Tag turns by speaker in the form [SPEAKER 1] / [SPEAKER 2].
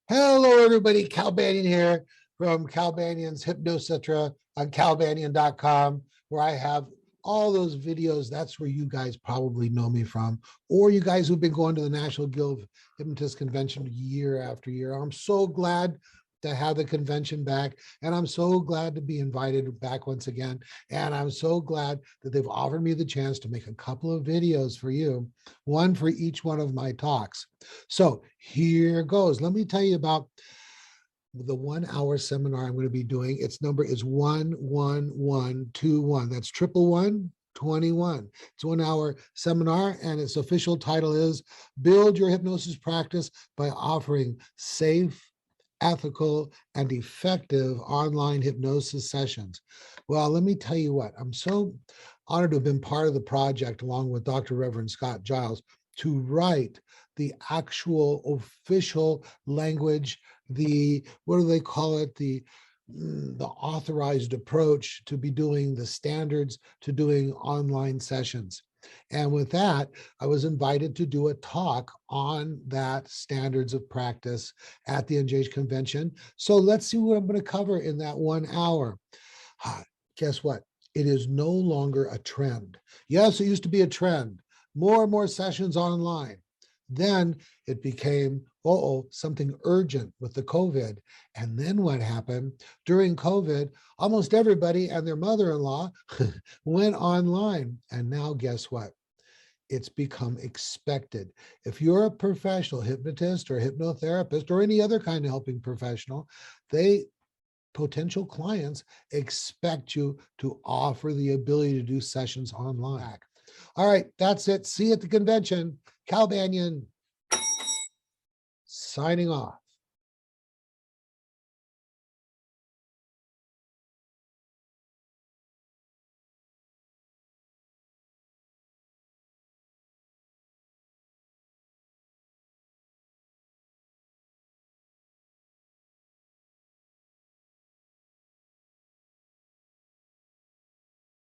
[SPEAKER 1] Hello, everybody. Cal Banyan here from Cal Banyan's Hypnosis on calbanyan.com, where I have all those videos. That's where you guys probably know me from, or you guys who've been going to the National Guild of Hypnotists convention year after year. I'm so glad to have the convention back, and I'm so glad to be invited back once again. And I'm so glad that they've offered me the chance to make a couple of videos for you, one for each one of my talks. So here goes. Let me tell you about the 1 hour seminar I'm going to be doing. Its number is 11121. That's 11121. It's 1 hour seminar, and its official title is Build Your Hypnosis Practice by Offering Safe, Ethical, and Effective Online Hypnosis Sessions. Well, let me tell you what, I'm so honored to have been part of the project along with Dr. Reverend Scott Giles to write the actual official language, what do they call it? The authorized approach to be doing the standards to doing online sessions. And with that, I was invited to do a talk on that standards of practice at the DNGH convention. So let's see what I'm going to cover in that 1 hour. Guess what? It is no longer a trend. Yes, it used to be a trend. More and more sessions online. Then it became, something urgent with the COVID. And then what happened? During COVID, almost everybody and their mother-in-law went online. And now guess what? It's become expected. If you're a professional hypnotist or hypnotherapist or any other kind of helping professional, potential clients expect you to offer the ability to do sessions online. All right, that's it. See you at the convention. Cal Banyan signing off.